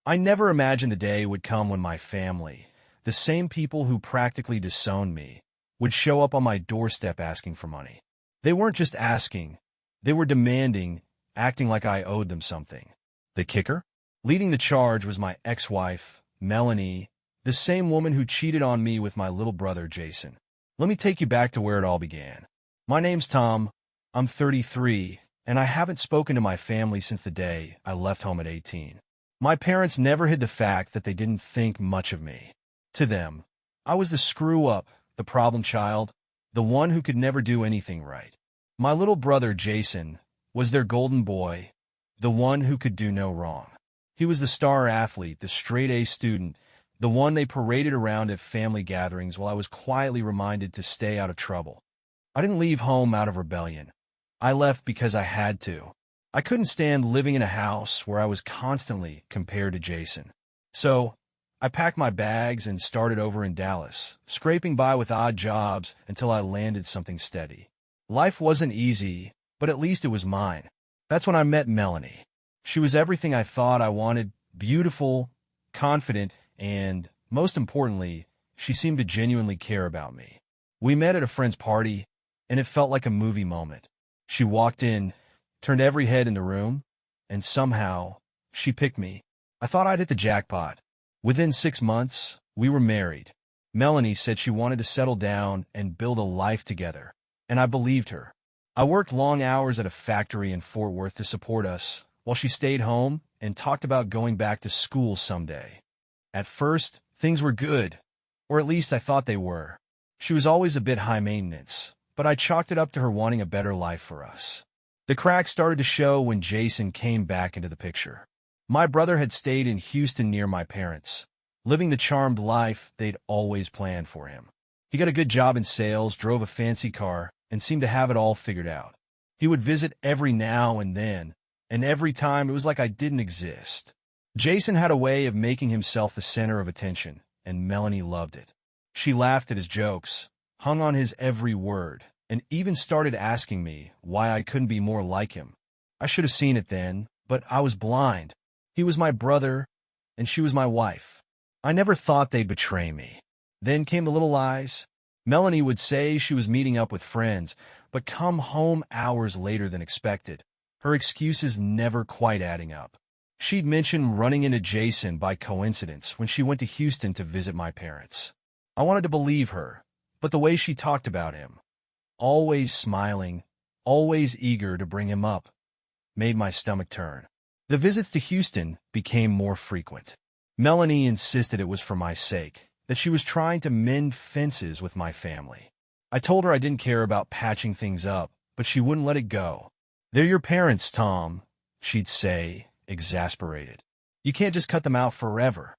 I never imagined the day would come when my family, the same people who practically disowned me, would show up on my doorstep asking for money. They weren't just asking, they were demanding, acting like I owed them something. The kicker? Leading the charge was my ex-wife, Melanie, the same woman who cheated on me with my little brother, Jason. Let me take you back to where it all began. My name's Tom, I'm 33, and I haven't spoken to my family since the day I left home at 18. My parents never hid the fact that they didn't think much of me. To them, I was the screw-up, the problem child, the one who could never do anything right. My little brother, Jason, was their golden boy, the one who could do no wrong. He was the star athlete, the straight-A student, the one they paraded around at family gatherings while I was quietly reminded to stay out of trouble. I didn't leave home out of rebellion. I left because I had to. I couldn't stand living in a house where I was constantly compared to Jason. So, I packed my bags and started over in Dallas, scraping by with odd jobs until I landed something steady. Life wasn't easy, but at least it was mine. That's when I met Melanie. She was everything I thought I wanted, beautiful, confident, and, most importantly, she seemed to genuinely care about me. We met at a friend's party, and it felt like a movie moment. She walked in, turned every head in the room, and somehow, she picked me. I thought I'd hit the jackpot. Within 6 months, we were married. Melanie said she wanted to settle down and build a life together, and I believed her. I worked long hours at a factory in Fort Worth to support us, while she stayed home and talked about going back to school someday. At first, things were good, or at least I thought they were. She was always a bit high maintenance, but I chalked it up to her wanting a better life for us. The cracks started to show when Jason came back into the picture. My brother had stayed in Houston near my parents, living the charmed life they'd always planned for him. He got a good job in sales, drove a fancy car, and seemed to have it all figured out. He would visit every now and then, and every time it was like I didn't exist. Jason had a way of making himself the center of attention, and Melanie loved it. She laughed at his jokes, hung on his every word, and even started asking me why I couldn't be more like him. I should have seen it then, but I was blind. He was my brother, and she was my wife. I never thought they'd betray me. Then came the little lies. Melanie would say she was meeting up with friends, but come home hours later than expected, her excuses never quite adding up. She'd mention running into Jason by coincidence when she went to Houston to visit my parents. I wanted to believe her, but the way she talked about him, always smiling, always eager to bring him up, made my stomach turn. The visits to Houston became more frequent. Melanie insisted it was for my sake, that she was trying to mend fences with my family. I told her I didn't care about patching things up, but she wouldn't let it go. "They're your parents, Tom," she'd say, exasperated. "You can't just cut them out forever."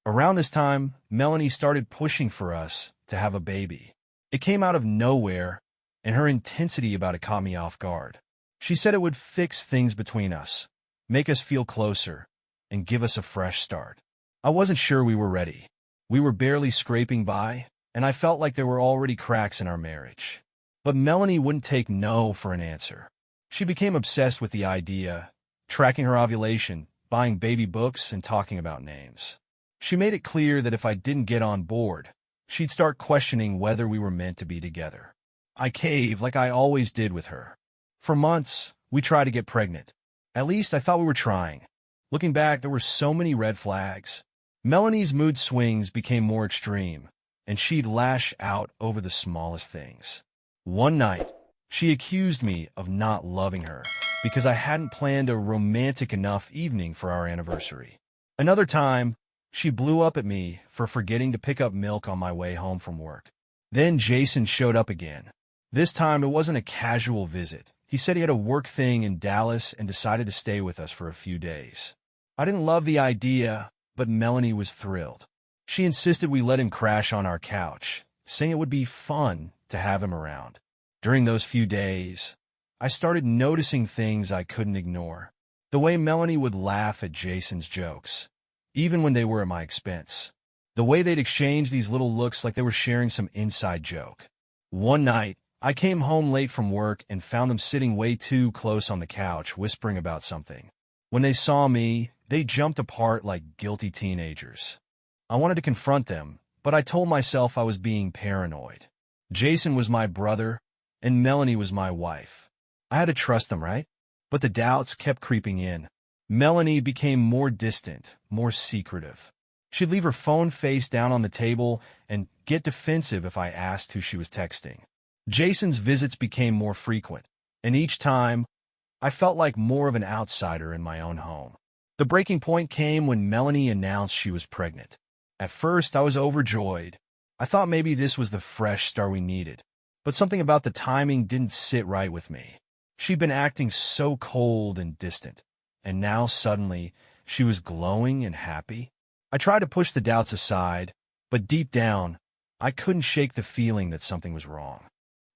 Around this time, Melanie started pushing for us to have a baby. It came out of nowhere, and her intensity about it caught me off guard. She said it would fix things between us, make us feel closer, and give us a fresh start. I wasn't sure we were ready. We were barely scraping by, and I felt like there were already cracks in our marriage. But Melanie wouldn't take no for an answer. She became obsessed with the idea, tracking her ovulation, buying baby books, and talking about names. She made it clear that if I didn't get on board, she'd start questioning whether we were meant to be together. I caved like I always did with her. For months, we tried to get pregnant. At least I thought we were trying. Looking back, there were so many red flags. Melanie's mood swings became more extreme, and she'd lash out over the smallest things. One night, she accused me of not loving her because I hadn't planned a romantic enough evening for our anniversary. Another time, she blew up at me for forgetting to pick up milk on my way home from work. Then Jason showed up again. This time, it wasn't a casual visit. He said he had a work thing in Dallas and decided to stay with us for a few days. I didn't love the idea, but Melanie was thrilled. She insisted we let him crash on our couch, saying it would be fun to have him around. During those few days, I started noticing things I couldn't ignore. The way Melanie would laugh at Jason's jokes, even when they were at my expense. The way they'd exchange these little looks like they were sharing some inside joke. One night, I came home late from work and found them sitting way too close on the couch, whispering about something. When they saw me, They jumped apart like guilty teenagers. I wanted to confront them, but I told myself I was being paranoid. Jason was my brother, and Melanie was my wife. I had to trust them, right? But the doubts kept creeping in. Melanie became more distant, more secretive. She'd leave her phone face down on the table and get defensive if I asked who she was texting. Jason's visits became more frequent, and each time, I felt like more of an outsider in my own home. The breaking point came when Melanie announced she was pregnant. At first, I was overjoyed. I thought maybe this was the fresh start we needed. But something about the timing didn't sit right with me. She'd been acting so cold and distant, and now suddenly, she was glowing and happy. I tried to push the doubts aside, but deep down, I couldn't shake the feeling that something was wrong.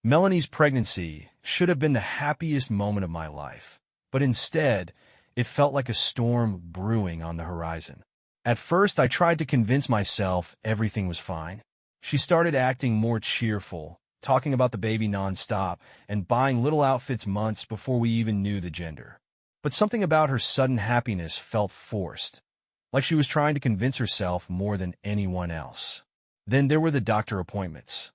Melanie's pregnancy should have been the happiest moment of my life, but instead, it felt like a storm brewing on the horizon. At first, I tried to convince myself everything was fine. She started acting more cheerful, talking about the baby nonstop, and buying little outfits months before we even knew the gender. But something about her sudden happiness felt forced, like she was trying to convince herself more than anyone else. Then there were the doctor appointments.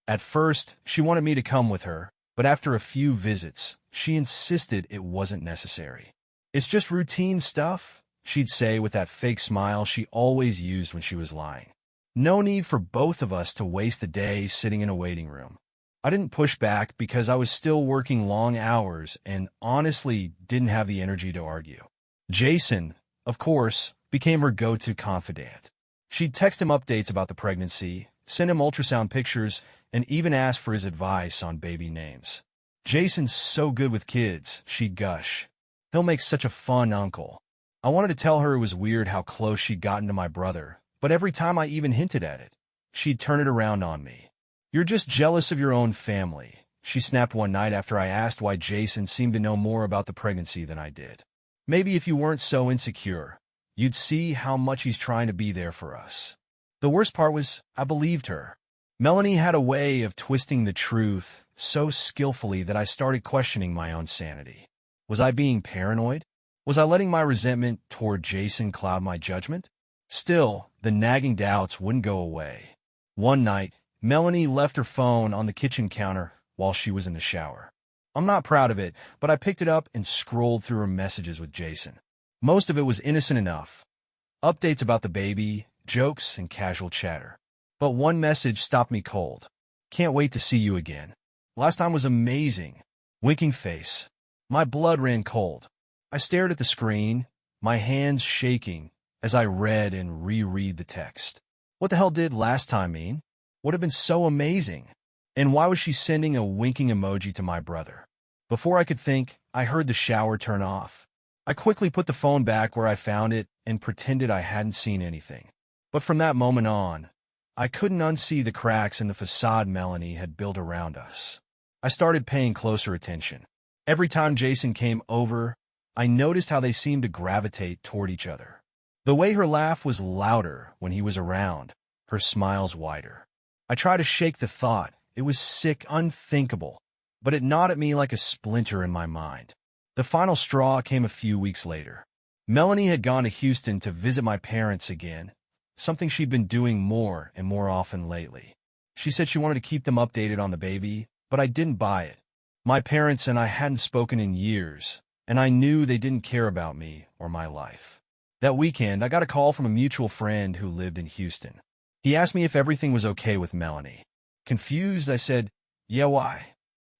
At first, she wanted me to come with her, but after a few visits, she insisted it wasn't necessary. "It's just routine stuff," she'd say with that fake smile she always used when she was lying. No need for both of us to waste the day sitting in a waiting room. I didn't push back because I was still working long hours and honestly didn't have the energy to argue. Jason, of course, became her go-to confidant. She'd text him updates about the pregnancy, send him ultrasound pictures, and even ask for his advice on baby names. "Jason's so good with kids," she'd gush. "He'll make such a fun uncle." I wanted to tell her it was weird how close she'd gotten to my brother, but every time I even hinted at it, she'd turn it around on me. "You're just jealous of your own family," she snapped one night after I asked why Jason seemed to know more about the pregnancy than I did. "Maybe if you weren't so insecure, you'd see how much he's trying to be there for us." The worst part was I believed her. Melanie had a way of twisting the truth so skillfully that I started questioning my own sanity. Was I being paranoid? Was I letting my resentment toward Jason cloud my judgment? Still, the nagging doubts wouldn't go away. One night, Melanie left her phone on the kitchen counter while she was in the shower. I'm not proud of it, but I picked it up and scrolled through her messages with Jason. Most of it was innocent enough. Updates about the baby, jokes, and casual chatter. But one message stopped me cold. "Can't wait to see you again. Last time was amazing." Winking face. My blood ran cold. I stared at the screen, my hands shaking as I read and reread the text. What the hell did last time mean? What had been so amazing? And why was she sending a winking emoji to my brother? Before I could think, I heard the shower turn off. I quickly put the phone back where I found it and pretended I hadn't seen anything. But from that moment on, I couldn't unsee the cracks in the facade Melanie had built around us. I started paying closer attention. Every time Jason came over, I noticed how they seemed to gravitate toward each other. The way her laugh was louder when he was around, her smiles wider. I tried to shake the thought. It was sick, unthinkable, but it gnawed at me like a splinter in my mind. The final straw came a few weeks later. Melanie had gone to Houston to visit my parents again, something she'd been doing more and more often lately. She said she wanted to keep them updated on the baby, but I didn't buy it. My parents and I hadn't spoken in years, and I knew they didn't care about me or my life. That weekend, I got a call from a mutual friend who lived in Houston. He asked me if everything was okay with Melanie. Confused, I said, "Yeah, why?"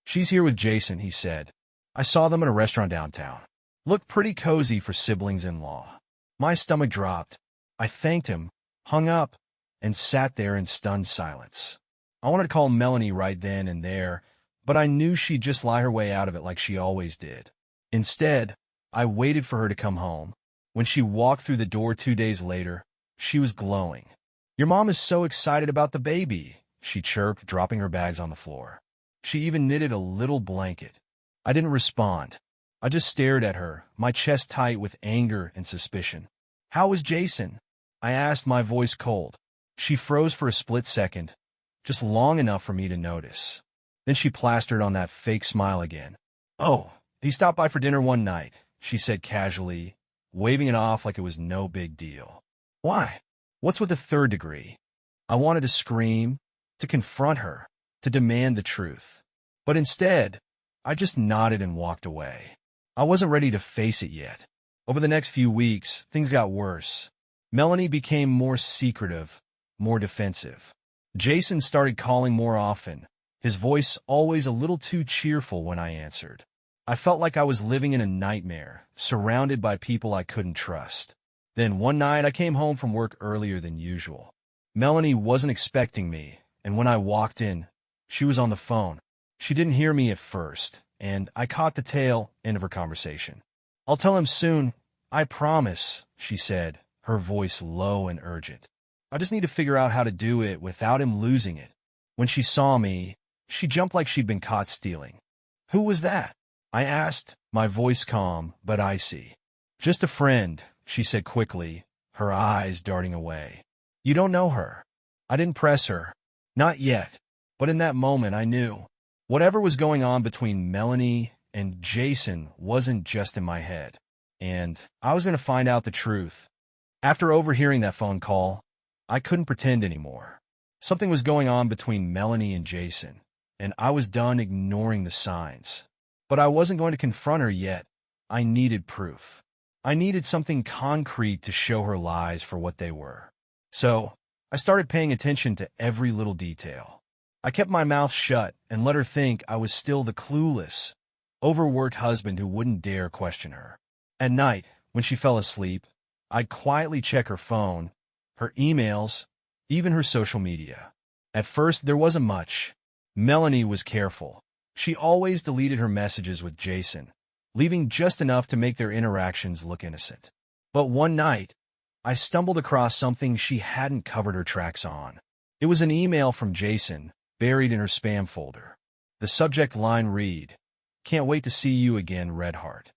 "She's here with Jason," he said. "I saw them at a restaurant downtown. Looked pretty cozy for siblings-in-law." My stomach dropped. I thanked him, hung up, and sat there in stunned silence. I wanted to call Melanie right then and there, but I knew she'd just lie her way out of it like she always did. Instead, I waited for her to come home. When she walked through the door 2 days later, she was glowing. "Your mom is so excited about the baby," she chirped, dropping her bags on the floor. She even knitted a little blanket. I didn't respond. I just stared at her, my chest tight with anger and suspicion. "How was Jason?" I asked, my voice cold. She froze for a split second, just long enough for me to notice. Then she plastered on that fake smile again. "Oh, he stopped by for dinner one night," she said casually, waving it off like it was no big deal. Why? What's with the third degree? I wanted to scream, to confront her, to demand the truth. But instead, I just nodded and walked away. I wasn't ready to face it yet. Over the next few weeks, things got worse. Melanie became more secretive, more defensive. Jason started calling more often, his voice always a little too cheerful when I answered. I felt like I was living in a nightmare, surrounded by people I couldn't trust. Then one night I came home from work earlier than usual. Melanie wasn't expecting me, and when I walked in, she was on the phone. She didn't hear me at first, and I caught the tail end of her conversation. "I'll tell him soon, I promise," she said, her voice low and urgent. "I just need to figure out how to do it without him losing it." When she saw me, she jumped like she'd been caught stealing. "Who was that?" I asked, my voice calm but icy. "Just a friend," she said quickly, her eyes darting away. "You don't know her." I didn't press her. Not yet. But in that moment I knew. Whatever was going on between Melanie and Jason wasn't just in my head. And I was going to find out the truth. After overhearing that phone call, I couldn't pretend anymore. Something was going on between Melanie and Jason, and I was done ignoring the signs. But I wasn't going to confront her yet. I needed proof. I needed something concrete to show her lies for what they were. So, I started paying attention to every little detail. I kept my mouth shut and let her think I was still the clueless, overworked husband who wouldn't dare question her. At night, when she fell asleep, I'd quietly check her phone, her emails, even her social media. At first, there wasn't much. Melanie was careful. She always deleted her messages with Jason, leaving just enough to make their interactions look innocent. But one night, I stumbled across something she hadn't covered her tracks on. It was an email from Jason, buried in her spam folder. The subject line read, "Can't wait to see you again, Red Heart."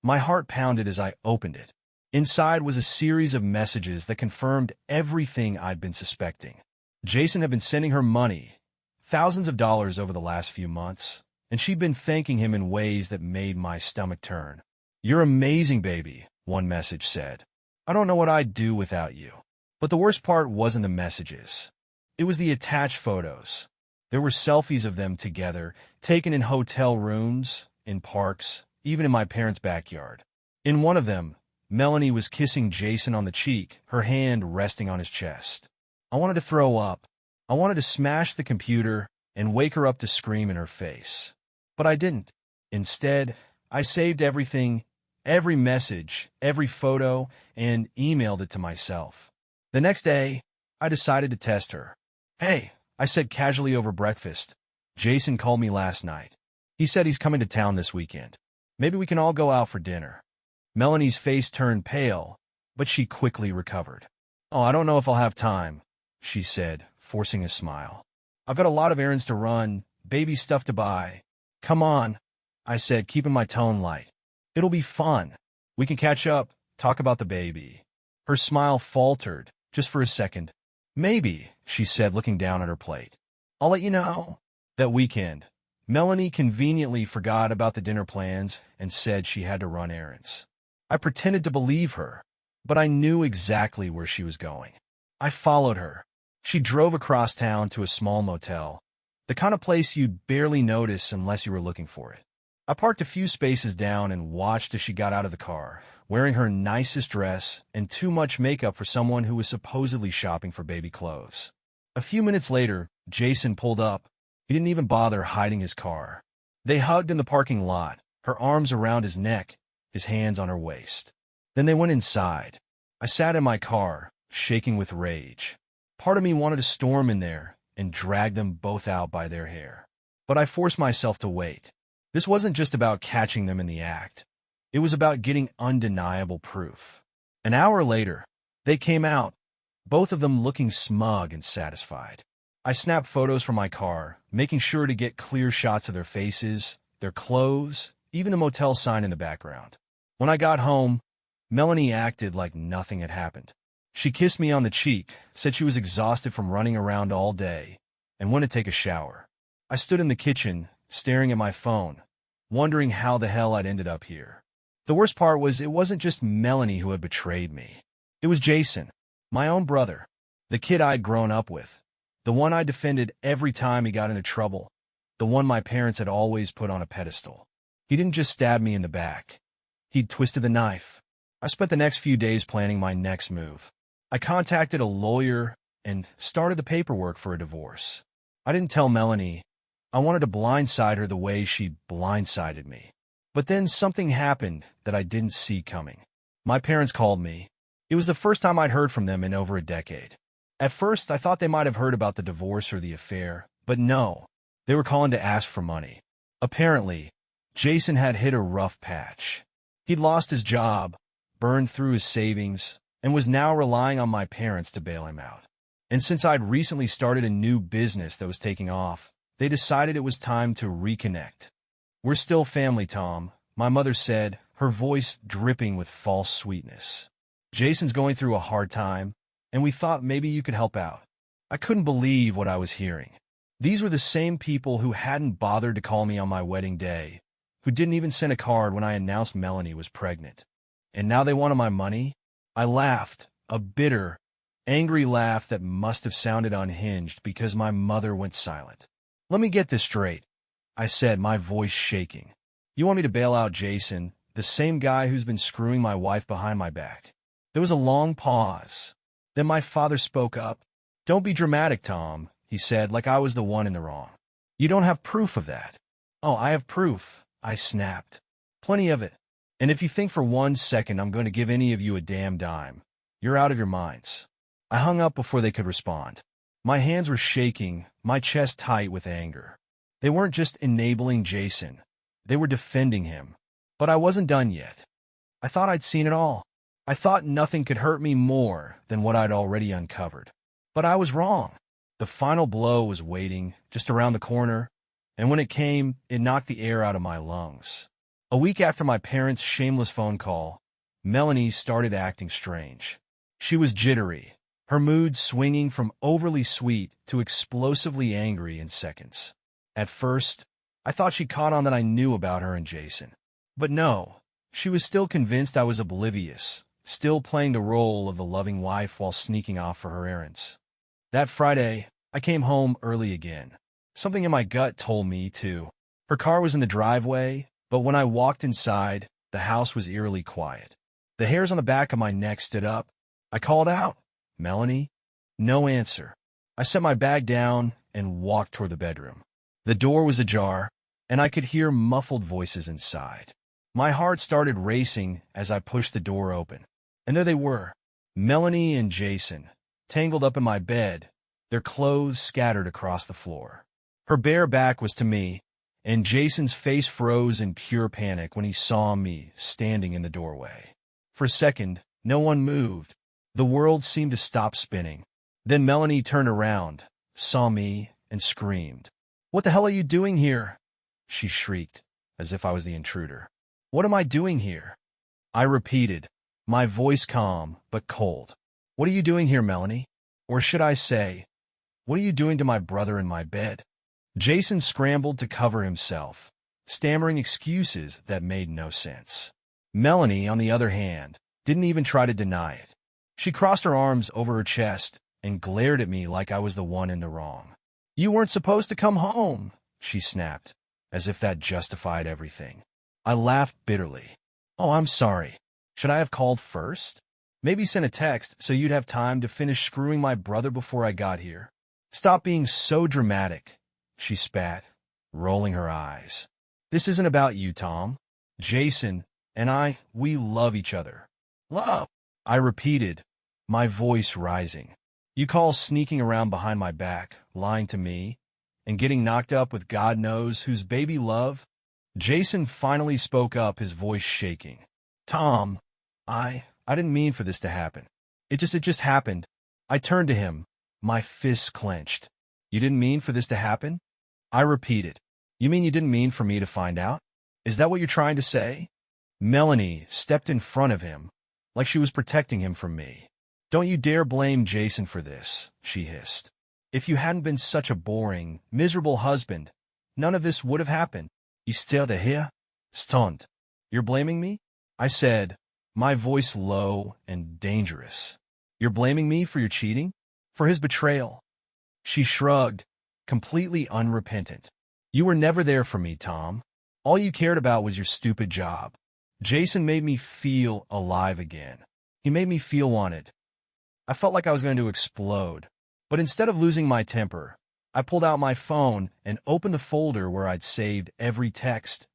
My heart pounded as I opened it. Inside was a series of messages that confirmed everything I'd been suspecting. Jason had been sending her money, thousands of dollars over the last few months, and she'd been thanking him in ways that made my stomach turn. "You're amazing, baby," one message said. "I don't know what I'd do without you." But the worst part wasn't the messages. It was the attached photos. There were selfies of them together, taken in hotel rooms, in parks, even in my parents' backyard. In one of them, Melanie was kissing Jason on the cheek, her hand resting on his chest. I wanted to throw up. I wanted to smash the computer and wake her up to scream in her face. But I didn't. Instead, I saved everything, every message, every photo, and emailed it to myself. The next day, I decided to test her. "Hey," I said casually over breakfast. "Jason called me last night. He said he's coming to town this weekend. Maybe we can all go out for dinner." Melanie's face turned pale, but she quickly recovered. "Oh, I don't know if I'll have time," she said, forcing a smile. "I've got a lot of errands to run, baby stuff to buy." "Come on," I said, keeping my tone light. "It'll be fun. We can catch up, talk about the baby." Her smile faltered, just for a second. "Maybe," she said, looking down at her plate. "I'll let you know." That weekend, Melanie conveniently forgot about the dinner plans and said she had to run errands. I pretended to believe her, but I knew exactly where she was going. I followed her. She drove across town to a small motel, the kind of place you'd barely notice unless you were looking for it. I parked a few spaces down and watched as she got out of the car, wearing her nicest dress and too much makeup for someone who was supposedly shopping for baby clothes. A few minutes later, Jason pulled up. He didn't even bother hiding his car. They hugged in the parking lot, her arms around his neck, his hands on her waist. Then they went inside. I sat in my car, shaking with rage. Part of me wanted to storm in there and drag them both out by their hair. But I forced myself to wait. This wasn't just about catching them in the act. It was about getting undeniable proof. An hour later, they came out, both of them looking smug and satisfied. I snapped photos from my car, making sure to get clear shots of their faces, their clothes, even the motel sign in the background. When I got home, Melanie acted like nothing had happened. She kissed me on the cheek, said she was exhausted from running around all day, and went to take a shower. I stood in the kitchen, staring at my phone, wondering how the hell I'd ended up here. The worst part was it wasn't just Melanie who had betrayed me. It was Jason, my own brother, the kid I'd grown up with, the one I defended every time he got into trouble, the one my parents had always put on a pedestal. He didn't just stab me in the back. He'd twisted the knife. I spent the next few days planning my next move. I contacted a lawyer and started the paperwork for a divorce. I didn't tell Melanie. I wanted to blindside her the way she'd blindsided me. But then something happened that I didn't see coming. My parents called me. It was the first time I'd heard from them in over a decade. At first, I thought they might have heard about the divorce or the affair, but no. They were calling to ask for money. Apparently, Jason had hit a rough patch. He'd lost his job, burned through his savings, and was now relying on my parents to bail him out. And since I'd recently started a new business that was taking off, they decided it was time to reconnect. "We're still family, Tom," my mother said, her voice dripping with false sweetness. "Jason's going through a hard time, and we thought maybe you could help out." I couldn't believe what I was hearing. These were the same people who hadn't bothered to call me on my wedding day, who didn't even send a card when I announced Melanie was pregnant. And now they wanted my money? I laughed, a bitter, angry laugh that must have sounded unhinged because my mother went silent. "Let me get this straight," I said, my voice shaking. "You want me to bail out Jason, the same guy who's been screwing my wife behind my back?" There was a long pause. Then my father spoke up. "Don't be dramatic, Tom," he said, like I was the one in the wrong. "You don't have proof of that." "Oh, I have proof," I snapped. "Plenty of it. And if you think for 1 second I'm going to give any of you a damn dime, you're out of your minds." I hung up before they could respond. My hands were shaking, my chest tight with anger. They weren't just enabling Jason. They were defending him. But I wasn't done yet. I thought I'd seen it all. I thought nothing could hurt me more than what I'd already uncovered. But I was wrong. The final blow was waiting, just around the corner, and when it came, it knocked the air out of my lungs. A week after my parents' shameless phone call, Melanie started acting strange. She was jittery, her mood swinging from overly sweet to explosively angry in seconds. At first, I thought she caught on that I knew about her and Jason. But no, she was still convinced I was oblivious, still playing the role of the loving wife while sneaking off for her errands. That Friday, I came home early again. Something in my gut told me to. Her car was in the driveway, but when I walked inside, the house was eerily quiet. The hairs on the back of my neck stood up. I called out, "Melanie?" No answer. I set my bag down and walked toward the bedroom. The door was ajar, and I could hear muffled voices inside. My heart started racing as I pushed the door open. And there they were, Melanie and Jason, tangled up in my bed, their clothes scattered across the floor. Her bare back was to me, and Jason's face froze in pure panic when he saw me standing in the doorway. For a second, no one moved. The world seemed to stop spinning. Then Melanie turned around, saw me, and screamed. "What the hell are you doing here?" she shrieked, as if I was the intruder. "What am I doing here?" I repeated, my voice calm but cold. "What are you doing here, Melanie? Or should I say, what are you doing to my brother in my bed?" Jason scrambled to cover himself, stammering excuses that made no sense. Melanie, on the other hand, didn't even try to deny it. She crossed her arms over her chest and glared at me like I was the one in the wrong. "You weren't supposed to come home," she snapped, as if that justified everything. I laughed bitterly. "Oh, I'm sorry. Should I have called first? Maybe send a text so you'd have time to finish screwing my brother before I got here?" "Stop being so dramatic," she spat, rolling her eyes. "This isn't about you, Tom. Jason and I, we love each other." "Love?" I repeated, my voice rising. "You call sneaking around behind my back, lying to me, and getting knocked up with God knows whose baby love?" Jason finally spoke up, his voice shaking. "Tom, I didn't mean for this to happen. It just happened." I turned to him, my fists clenched. "You didn't mean for this to happen?" I repeated. "You mean you didn't mean for me to find out? Is that what you're trying to say?" Melanie stepped in front of him, like she was protecting him from me. "Don't you dare blame Jason for this," she hissed. "If you hadn't been such a boring, miserable husband, none of this would have happened. You still here? Stunned. You're blaming me?" I said, my voice low and dangerous. You're blaming me for your cheating? For his betrayal? She shrugged, completely unrepentant. You were never there for me, Tom. All you cared about was your stupid job. Jason made me feel alive again. He made me feel wanted. I felt like I was going to explode. But instead of losing my temper, I pulled out my phone and opened the folder where I'd saved every text,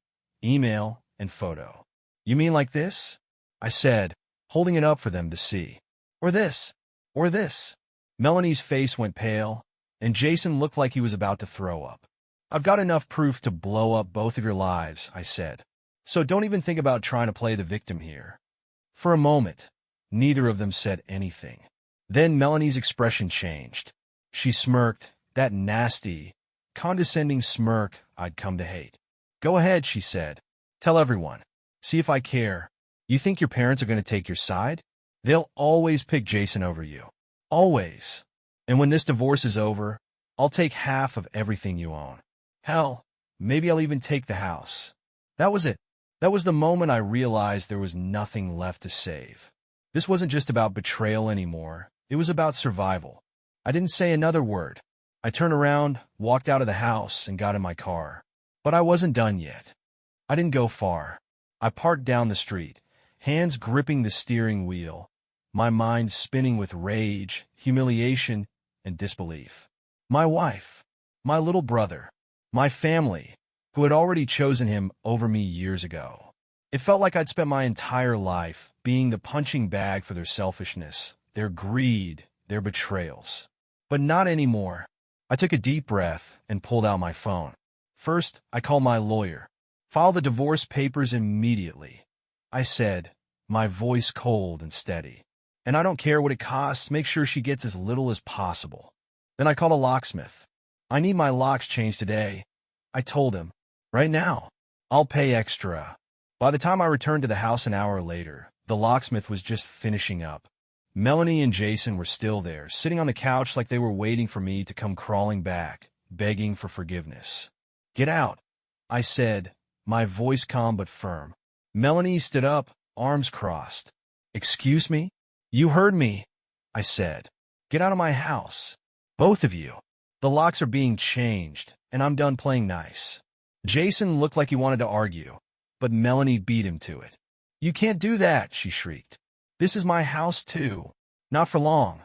email, and photo. You mean like this? I said, holding it up for them to see. Or this. Or this. Melanie's face went pale, and Jason looked like he was about to throw up. I've got enough proof to blow up both of your lives, I said. So don't even think about trying to play the victim here. For a moment, neither of them said anything. Then Melanie's expression changed. She smirked, that nasty, condescending smirk I'd come to hate. Go ahead, she said. Tell everyone. See if I care. You think your parents are going to take your side? They'll always pick Jason over you. Always. And when this divorce is over, I'll take half of everything you own. Hell, maybe I'll even take the house. That was it. That was the moment I realized there was nothing left to save. This wasn't just about betrayal anymore. It was about survival. I didn't say another word. I turned around, walked out of the house, and got in my car. But I wasn't done yet. I didn't go far. I parked down the street, hands gripping the steering wheel, my mind spinning with rage, humiliation, and disbelief. My wife, my little brother, my family, who had already chosen him over me years ago. It felt like I'd spent my entire life being the punching bag for their selfishness, their greed, their betrayals. But not anymore. I took a deep breath and pulled out my phone. First, I called my lawyer. File the divorce papers immediately, I said, my voice cold and steady. And I don't care what it costs, make sure she gets as little as possible. Then I called a locksmith. I need my locks changed today, I told him. Right now. I'll pay extra. By the time I returned to the house an hour later, the locksmith was just finishing up. Melanie and Jason were still there, sitting on the couch like they were waiting for me to come crawling back, begging for forgiveness. Get out, I said, my voice calm but firm. Melanie stood up, arms crossed. Excuse me? You heard me, I said. Get out of my house. Both of you. The locks are being changed, and I'm done playing nice. Jason looked like he wanted to argue, but Melanie beat him to it. You can't do that, she shrieked. This is my house, too. Not for long,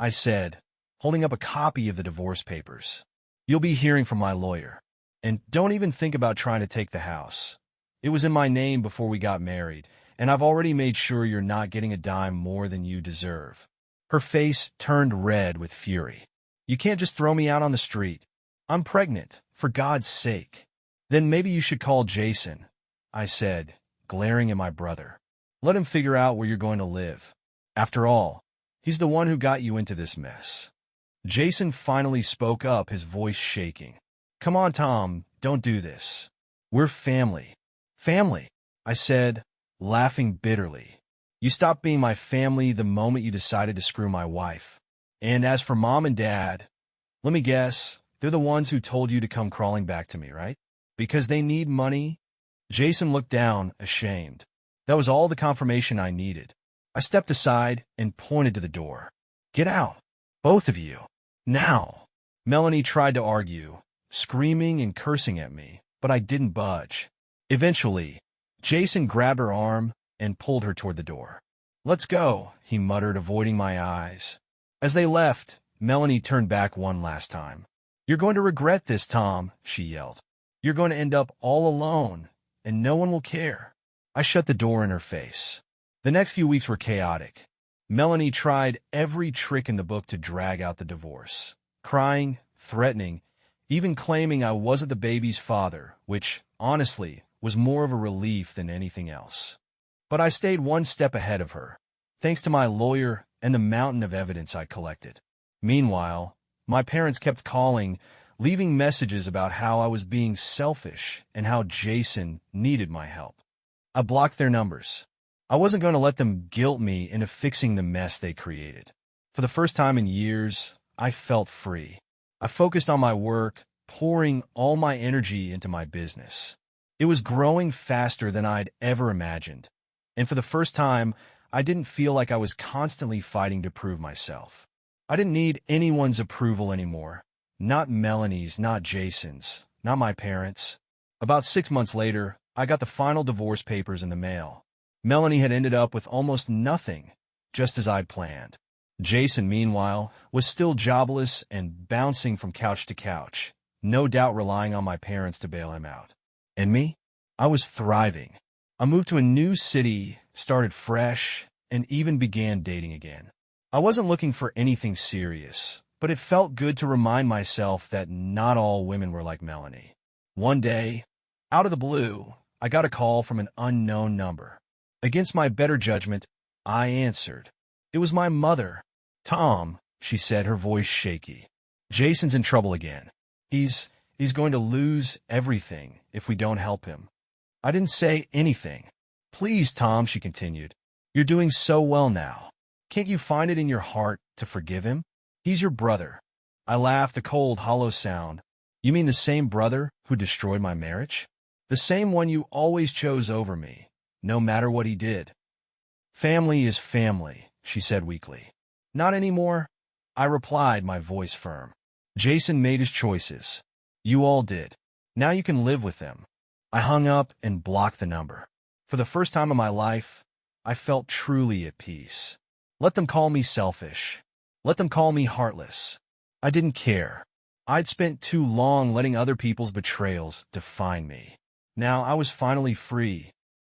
I said, holding up a copy of the divorce papers. You'll be hearing from my lawyer. And don't even think about trying to take the house. It was in my name before we got married, and I've already made sure you're not getting a dime more than you deserve. Her face turned red with fury. You can't just throw me out on the street. I'm pregnant, for God's sake. Then maybe you should call Jason, I said, glaring at my brother. Let him figure out where you're going to live. After all, he's the one who got you into this mess. Jason finally spoke up, his voice shaking. Come on, Tom, don't do this. We're family. Family, I said, laughing bitterly. You stopped being my family the moment you decided to screw my wife. And as for Mom and Dad, let me guess, they're the ones who told you to come crawling back to me, right? Because they need money? Jason looked down, ashamed. That was all the confirmation I needed. I stepped aside and pointed to the door. Get out, both of you. Now. Melanie tried to argue, screaming and cursing at me, but I didn't budge. Eventually, Jason grabbed her arm and pulled her toward the door. Let's go, he muttered, avoiding my eyes. As they left, Melanie turned back one last time. You're going to regret this, Tom, she yelled. You're going to end up all alone, and no one will care. I shut the door in her face. The next few weeks were chaotic. Melanie tried every trick in the book to drag out the divorce, crying, threatening, even claiming I wasn't the baby's father, which, honestly, was more of a relief than anything else. But I stayed one step ahead of her, thanks to my lawyer and the mountain of evidence I collected. Meanwhile, my parents kept calling, leaving messages about how I was being selfish and how Jason needed my help. I blocked their numbers. I wasn't going to let them guilt me into fixing the mess they created. For the first time in years, I felt free. I focused on my work, pouring all my energy into my business. It was growing faster than I'd ever imagined. And for the first time, I didn't feel like I was constantly fighting to prove myself. I didn't need anyone's approval anymore. Not Melanie's, not Jason's, not my parents'. About 6 months later, I got the final divorce papers in the mail. Melanie had ended up with almost nothing, just as I'd planned. Jason, meanwhile, was still jobless and bouncing from couch to couch, no doubt relying on my parents to bail him out. And me? I was thriving. I moved to a new city, started fresh, and even began dating again. I wasn't looking for anything serious, but it felt good to remind myself that not all women were like Melanie. One day, out of the blue, I got a call from an unknown number. Against my better judgment, I answered. It was my mother. "Tom," she said, her voice shaky. "Jason's in trouble again. He's going to lose everything if we don't help him." I didn't say anything. "Please, Tom," she continued. "You're doing so well now. Can't you find it in your heart to forgive him? He's your brother." I laughed, a cold, hollow sound. "You mean the same brother who destroyed my marriage? The same one you always chose over me, no matter what he did?" "Family is family," she said weakly. "Not anymore," I replied, my voice firm. "Jason made his choices. You all did. Now you can live with them." I hung up and blocked the number. For the first time in my life, I felt truly at peace. Let them call me selfish. Let them call me heartless. I didn't care. I'd spent too long letting other people's betrayals define me. Now I was finally free,